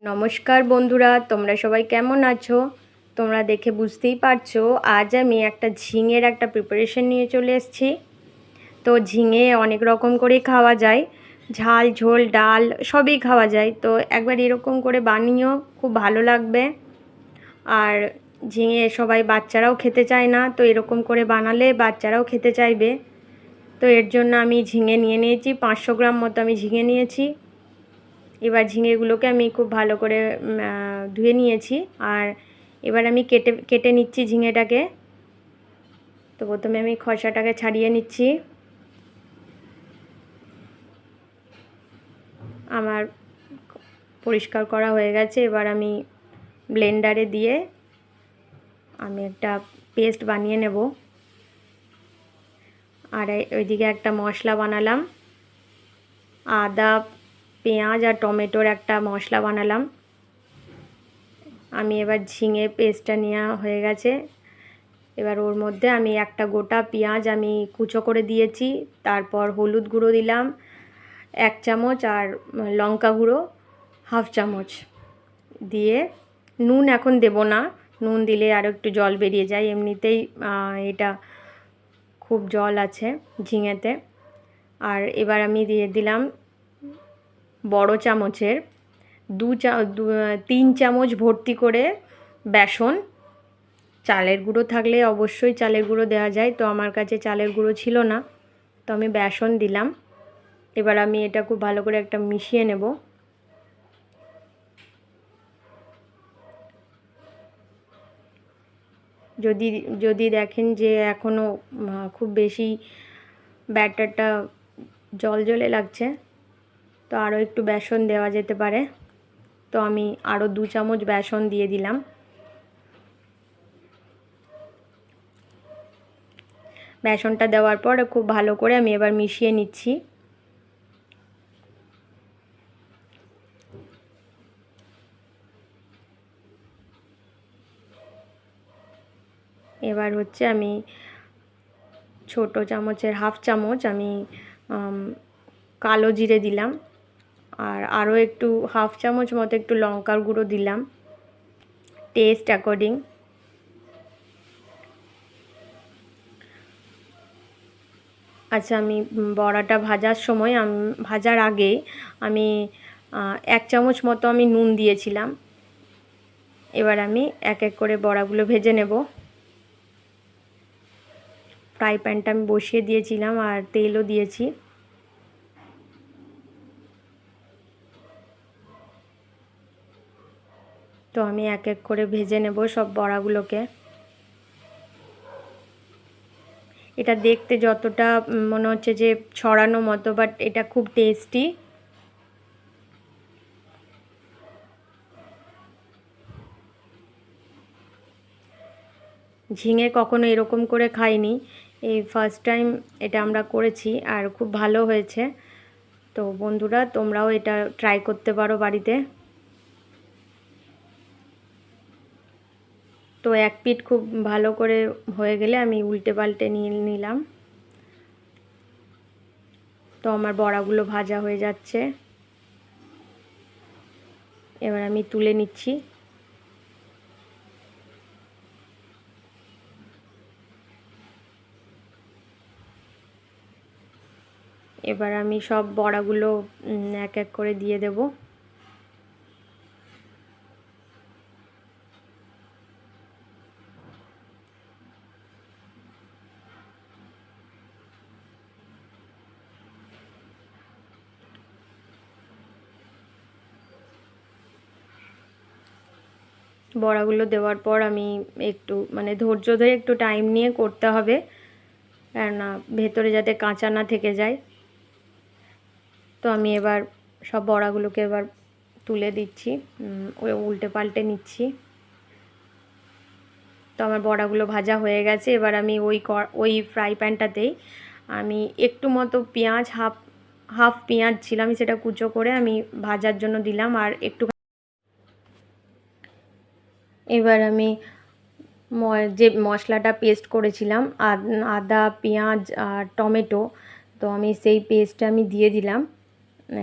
নমস্কার বন্ধুরা, তোমরা সবাই কেমন আছো? তোমরা দেখে বুঝতেই পারছো আজ আমি একটা ঝিঙের একটা প্রিপারেশন নিয়ে চলে এসেছি। তো ঝিঙে অনেক রকম করেই খাওয়া যায়, ঝাল ঝোল ডাল সবই খাওয়া যায়। তো একবার এরকম করে বানিয়েও খুব ভালো লাগবে। আর ঝিঙে সবাই বাচ্চারাও খেতে চায় না, তো এরকম করে বানালে বাচ্চারাও খেতে চাইবে। তো এর জন্য আমি ঝিঙে নিয়ে নিয়েছি, 500 গ্রাম মতো আমি ঝিঙে নিয়েছি। এবার ঝিঙেগুলোকে আমি খুব ভালো করে ধুয়ে নিয়েছি। আর এবার আমি কেটে কেটে নিচ্ছি ঝিঙেটাকে। তো প্রথমে আমি খোসাটাকে ছাড়িয়ে নিচ্ছি। আমার পরিষ্কার করা হয়ে গেছে। এবার আমি ব্লেন্ডারে দিয়ে আমি একটা পেস্ট বানিয়ে নেব। আর ওইদিকে একটা মশলা বানালাম, আদা পেঁয়াজ আর টমেটোর একটা মশলা বানালাম। আমি এবার ঝিঙে পেস্টটা নেওয়া হয়ে গেছে। এবার ওর মধ্যে আমি একটা গোটা পেঁয়াজ আমি কুচো করে দিয়েছি। তারপর হলুদ গুঁড়ো দিলাম 1 চামচ, আর লঙ্কা গুঁড়ো 1/2 চামচ দিয়ে, নুন এখন দেব না, নুন দিলে আরও একটু জল বেরিয়ে যায়, এমনিতেই এটা খুব জল আছে ঝিঙেতে। আর এবার আমি দিয়ে দিলাম বড় চামচের 3 চামচ ভর্তি করে বেসন। চালের গুঁড়ো থাকলে অবশ্যই চালের গুঁড়ো দেওয়া যায়, তো আমার কাছে চালের গুঁড়ো ছিল না, তো আমি বেসন দিলাম। এবার আমি এটা খুব ভালো করে একটা মিশিয়ে নেব। যদি যদি দেখেন যে এখনও খুব বেশি ব্যাটারটা জল জলে লাগছে, তো আরও একটু বেসন দেওয়া যেতে পারে। তো আমি আরও 2 চামচ বেসন দিয়ে দিলাম। বেসনটা দেওয়ার পর খুব ভালো করে আমি এবার মিশিয়ে নিচ্ছি। এবার হচ্ছে আমি ছোট চামচের 1/2 চামচ আমি কালো জিরে দিলাম। আর আরও একটু 1/2 চামচ মতো একটু লঙ্কার গুঁড়ো দিলাম টেস্ট অ্যাকর্ডিং। আচ্ছা, আমি বড়াটা ভাজার সময় ভাজার আগে আমি 1 চামচ মতো আমি নুন দিয়েছিলাম। এবার আমি এক এক করে বড়াগুলো ভেজে নেব। ফ্রাই প্যানটা আমি বসিয়ে দিয়েছিলাম আর তেলও দিয়েছি। তো আমি এক এক করে ভেজে নেব সব বড়াগুলোকে। এটা দেখতে যতটা মনে হচ্ছে যে ছড়ানো মতো, বাট এটা খুব টেস্টি। ঝিঙে কখনো এরকম করে খাইনি, এই ফার্স্ট টাইম এটা আমরা করেছি আর খুব ভালো হয়েছে। তো বন্ধুরা, তোমরাও এটা ট্রাই করতে পারো বাড়িতে। তো এক পিঠ খুব ভালো করে হয়ে গেলে আমি উল্টে পাল্টে নিয়ে নিলাম। তো আমার বড়াগুলো ভাজা হয়ে যাচ্ছে, এবার আমি তুলে নিচ্ছি। এবার আমি সব বড়াগুলো এক এক করে দিয়ে দেব। বড়াগুলো দেওয়ার পর আমি একটু ধৈর্য ধরে একটু টাইম নিয়ে করতে হবে, কেননা ভেতরে যাতে কাঁচা না থেকে যায়। তো আমি এবার সব বড়াগুলোকে এবার তুলে দিচ্ছি, ওই উল্টে পাল্টে নিচ্ছি। তো আমার বড়াগুলো ভাজা হয়ে গেছে। এবার আমি ওই ফ্রাই প্যানটাতেই আমি একটু মতো পেঁয়াজ, হাফ পেঁয়াজ ছিল, আমি সেটা কুচো করে আমি ভাজার জন্য দিলাম। আর একটু এবার আমি যে মশলাটা পেস্ট করেছিলাম আদা পেঁয়াজ আর টমেটো, তো আমি সেই পেস্টটা আমি দিয়ে দিলাম।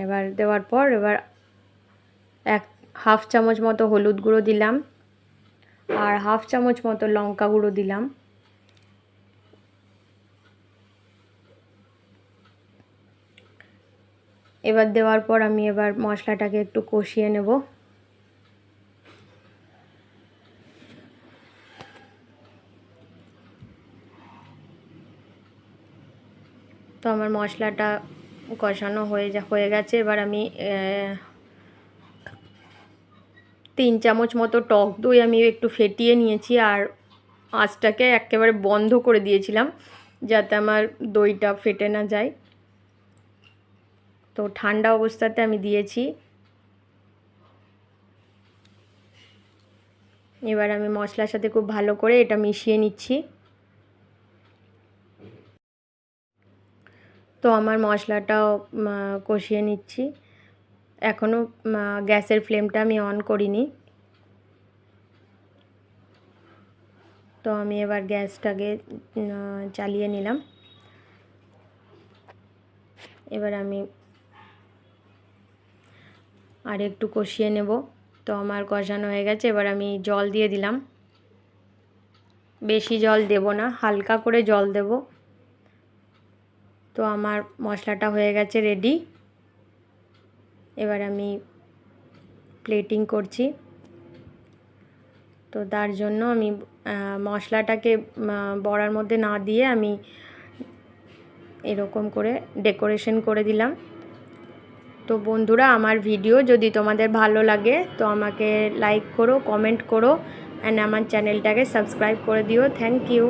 এবার দেওয়ার পর এবার হাফ চামচ মতো হলুদ গুঁড়ো দিলাম আর হাফ চামচ মতো লঙ্কা গুঁড়ো দিলাম। এবার দেওয়ার পর আমি এবার মশলাটাকে একটু কষিয়ে নেব। তো আমার মশলাটা কষানো হয়ে গেছে। এবার আমি 3 চামচ মতো টক দই আমি একটু ফেটিয়ে নিয়েছি আর আঁচটাকে একেবারে বন্ধ করে দিয়েছিলাম যাতে আমার দইটা ফেটে না যায়। তো ঠান্ডা অবস্থাতে আমি দিয়েছি। এবার আমি মশলার সাথে খুব ভালো করে এটা মিশিয়ে নিচ্ছি। তো আমার মশলাটাও কষিয়ে নিচ্ছি। এখনও গ্যাসের ফ্লেমটা আমি অন করিনি। তো আমি এবার গ্যাসটাকে চালিয়ে নিলাম। এবার আমি আর একটু কষিয়ে নেব। তো আমার কষানো হয়ে গেছে। এবার আমি জল দিয়ে দিলাম। বেশি জল দেব না, হালকা করে জল দেব। তো আমার মশলাটা হয়ে গেছে রেডি। এবার আমি প্লেটিং করছি। তো তার জন্য আমি মশলাটাকে বড়ার মধ্যে না দিয়ে আমি এরকম করে ডেকোরেশন করে দিলাম। তো বন্ধুরা, আমার ভিডিও যদি তোমাদের ভালো লাগে তো আমাকে লাইক করো, কমেন্ট করো অ্যান্ড আমার চ্যানেলটাকে সাবস্ক্রাইব করে দিও। Thank you.